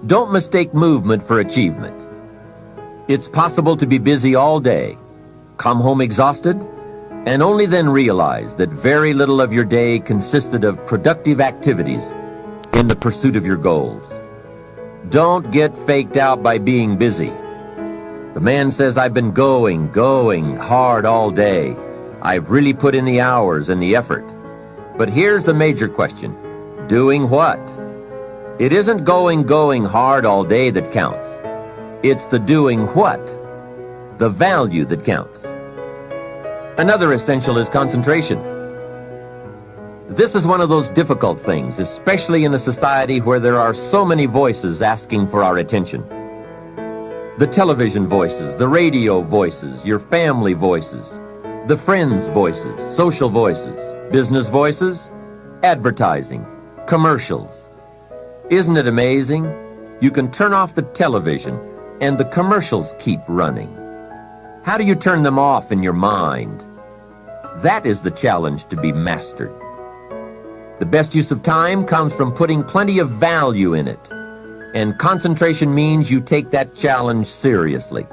Don't mistake movement for achievement. It's possible to be busy all day, come home exhausted, and only then realize that very little of your day consisted of productive activities in the pursuit of your goals. Don't get faked out by being busy. The man says, "I've been going hard all day. I've really put in the hours and the effort." But here's the major question. Doing what? It isn't going hard all day that counts. It's the doing what, the value that counts. Another essential is concentration. This is one of those difficult things, especially in a society where there are so many voices asking for our attention. The television voices, the radio voices, your family voices, the friends' voices, social voices, business voices, advertising, commercials. Isn't it amazing? You can turn off the television and the commercials keep running. How do you turn them off in your mind? That is the challenge to be mastered. The best use of time comes from putting plenty of value in it. And concentration means you take that challenge seriously.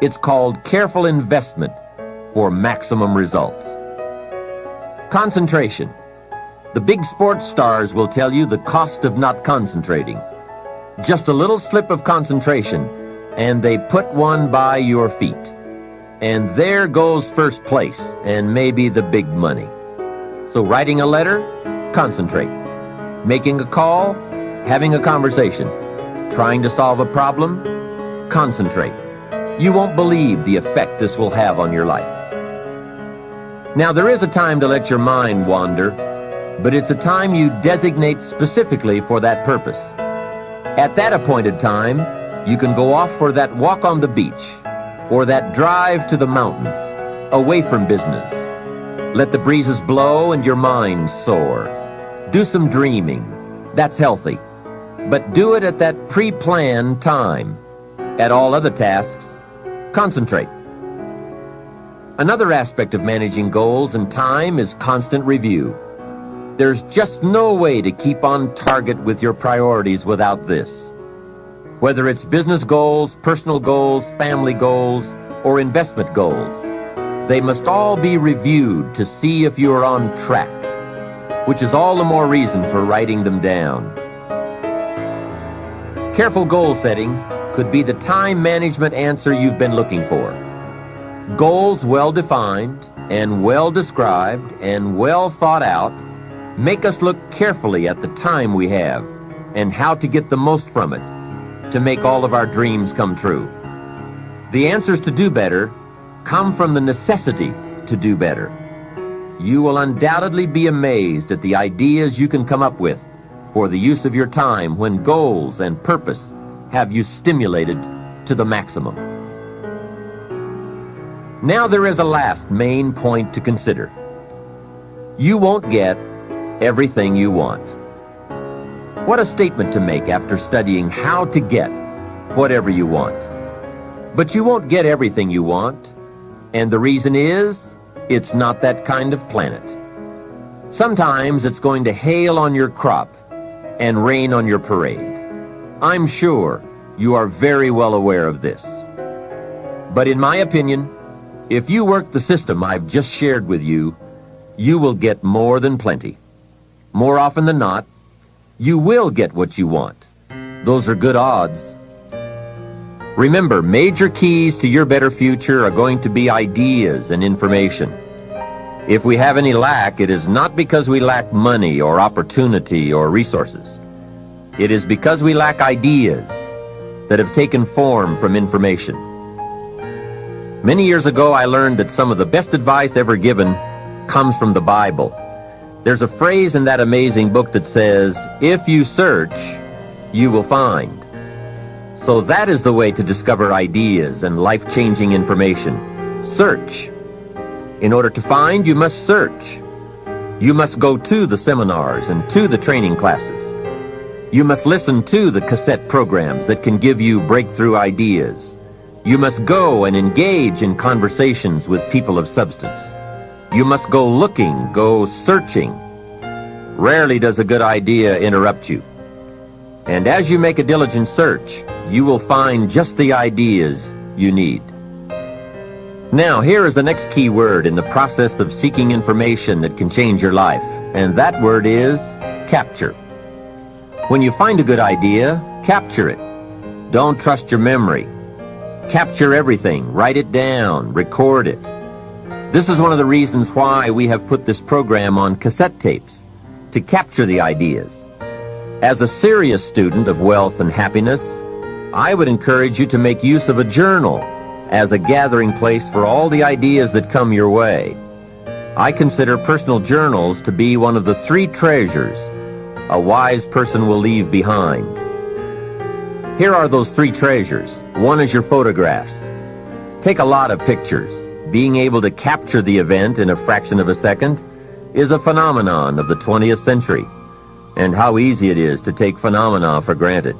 It's called careful investment for maximum results. Concentration. The big sports stars will tell you the cost of not concentrating. Just a little slip of concentration, and they put one by your feet. And there goes first place, and maybe the big money. So writing a letter, concentrate. Making a call, having a conversation. Trying to solve a problem, concentrate. You won't believe the effect this will have on your life. Now, there is a time to let your mind wander, but it's a time you designate specifically for that purpose. At that appointed time, you can go off for that walk on the beach, or that drive to the mountains, away from business. Let the breezes blow and your mind soar. Do some dreaming. That's healthy. But do it at that pre-planned time. At all other tasks, concentrate. Another aspect of managing goals and time is constant review. There's just no way to keep on target with your priorities without this. Whether it's business goals, personal goals, family goals, or investment goals, they must all be reviewed to see if you are on track, which is all the more reason for writing them down. Careful goal setting could be the time management answer you've been looking for. Goals well defined and well described and well thought out make us look carefully at the time we have and how to get the most from it to make all of our dreams come true. The answers to do better come from the necessity to do better. You will undoubtedly be amazed at the ideas you can come up with for the use of your time when goals and purpose have you stimulated to the maximum. Now there is a last main point to consider. You won't get everything you want. What a statement to make after studying how to get whatever you want. But you won't get everything you want, and the reason is, it's not that kind of planet. Sometimes it's going to hail on your crop and rain on your parade. I'm sure you are very well aware of this. But in my opinion, if you work the system I've just shared with you, you will get more than plenty. More often than not, you will get what you want. Those are good odds. Remember, major keys to your better future are going to be ideas and information. If we have any lack, it is not because we lack money or opportunity or resources. It is because we lack ideas that have taken form from information. Many years ago, I learned that some of the best advice ever given comes from the Bible. There's a phrase in that amazing book that says, "If you search, you will find." So that is the way to discover ideas and life-changing information. Search. In order to find, you must search. You must go to the seminars and to the training classes. You must listen to the cassette programs that can give you breakthrough ideas. You must go and engage in conversations with people of substance. You must go looking, go searching. Rarely does a good idea interrupt you. And as you make a diligent search, you will find just the ideas you need. Now, here is the next key word in the process of seeking information that can change your life, and that word is capture. When you find a good idea, capture it. Don't trust your memory. Capture everything. Write it down. Record it. This is one of the reasons why we have put this program on cassette tapes, to capture the ideas. As a serious student of wealth and happiness, I would encourage you to make use of a journal as a gathering place for all the ideas that come your way. I consider personal journals to be one of the 3 treasures a wise person will leave behind. Here are those 3 treasures. 1 is your photographs. Take a lot of pictures. Being able to capture the event in a fraction of a second is a phenomenon of the 20th century, and how easy it is to take phenomena for granted.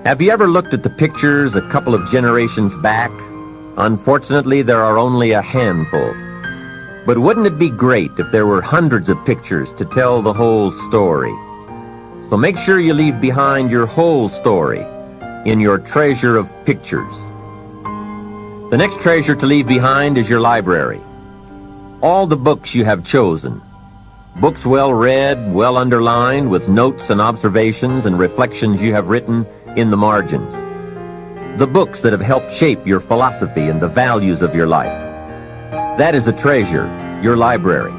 Have you ever looked at the pictures a couple of generations back? Unfortunately, there are only a handful. But wouldn't it be great if there were hundreds of pictures to tell the whole story? So make sure you leave behind your whole story in your treasure of pictures. The next treasure to leave behind is your library. All the books you have chosen. Books well read, well underlined, with notes and observations and reflections you have written in the margins. The books that have helped shape your philosophy and the values of your life. That is a treasure, your library.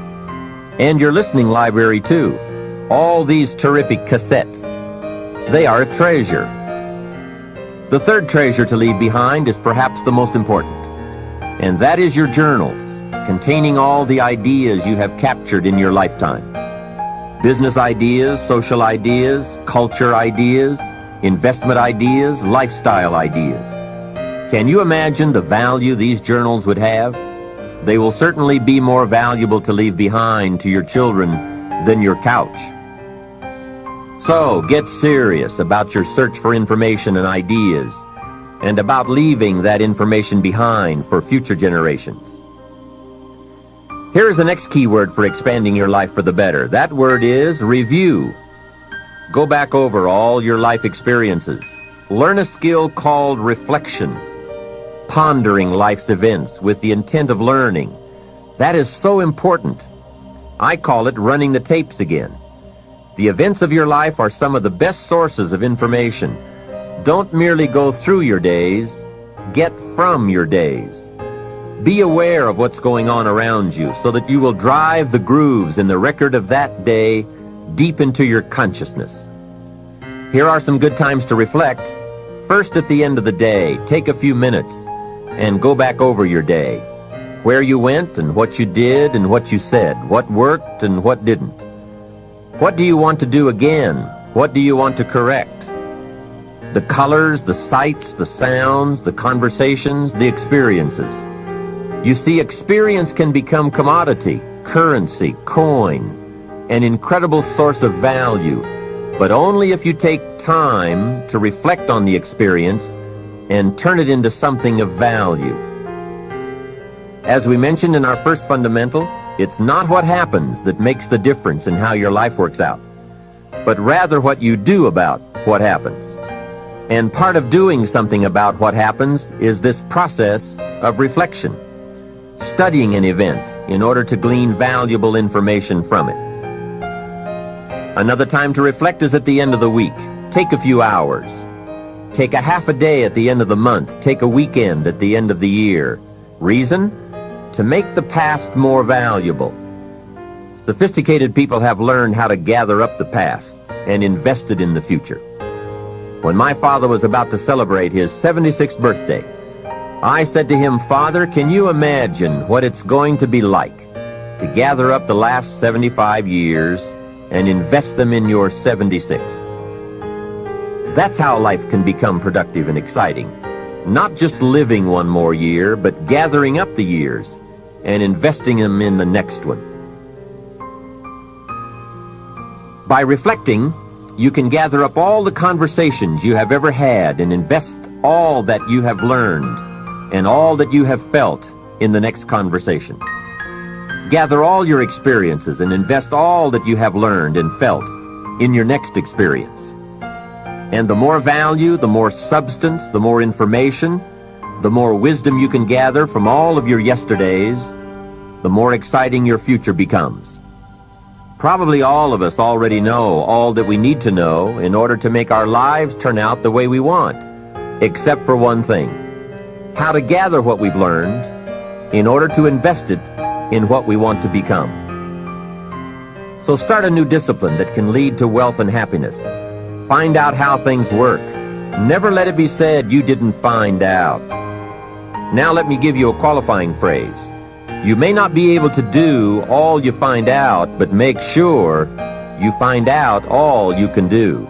And your listening library, too. All these terrific cassettes. They are a treasure. The third treasure to leave behind is perhaps the most important. And that is your journals, containing all the ideas you have captured in your lifetime. Business ideas, social ideas, culture ideas, investment ideas, lifestyle ideas. Can you imagine the value these journals would have? They will certainly be more valuable to leave behind to your children than your couch. So, get serious about your search for information and ideas, and about leaving that information behind for future generations. Here is the next key word for expanding your life for the better. That word is review. Go back over all your life experiences. Learn a skill called reflection. Pondering life's events with the intent of learning. That is so important. I call it running the tapes again. The events of your life are some of the best sources of information. Don't merely go through your days, get from your days. Be aware of what's going on around you so that you will drive the grooves in the record of that day deep into your consciousness. Here are some good times to reflect. First, at the end of the day, take a few minutes and go back over your day. Where you went and what you did and what you said, what worked and what didn't. What do you want to do again? What do you want to correct? The colors, the sights, the sounds, the conversations, the experiences. You see, experience can become commodity, currency, coin, an incredible source of value, but only if you take time to reflect on the experience and turn it into something of value. As we mentioned in our first fundamental, it's not what happens that makes the difference in how your life works out, but rather what you do about what happens. And part of doing something about what happens is this process of reflection, studying an event in order to glean valuable information from it. Another time to reflect is at the end of the week. Take a few hours. Take a half a day at the end of the month. Take a weekend at the end of the year. Reason? To make the past more valuable. Sophisticated people have learned how to gather up the past and invest it in the future. When my father was about to celebrate his 76th birthday, I said to him, "Father, can you imagine what it's going to be like to gather up the last 75 years and invest them in your 76th? That's how life can become productive and exciting. Not just living one more year, but gathering up the years and investing them in the next one." By reflecting, you can gather up all the conversations you have ever had and invest all that you have learned and all that you have felt in the next conversation. Gather all your experiences and invest all that you have learned and felt in your next experience. And the more value, the more substance, the more information, the more wisdom you can gather from all of your yesterdays, the more exciting your future becomes. Probably all of us already know all that we need to know in order to make our lives turn out the way we want, except for one thing: how to gather what we've learned in order to invest it in what we want to become. So start a new discipline that can lead to wealth and happiness. Find out how things work. Never let it be said you didn't find out. Now let me give you a qualifying phrase. You may not be able to do all you find out, but make sure you find out all you can do.